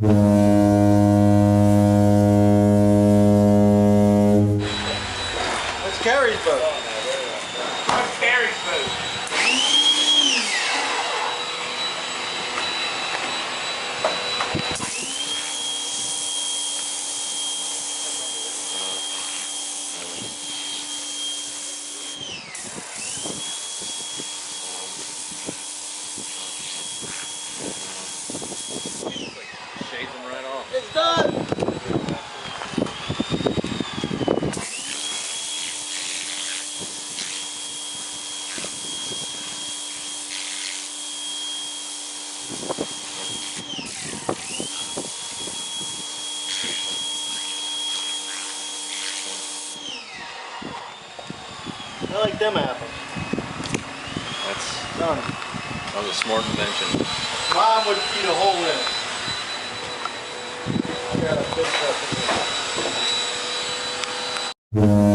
That's Carrie's boat. That's Carrie's boat. Shades them right off. It's done. I like them apples. That Done. was a smart invention. Mom would feed a hole in it. I got a big stuff in there.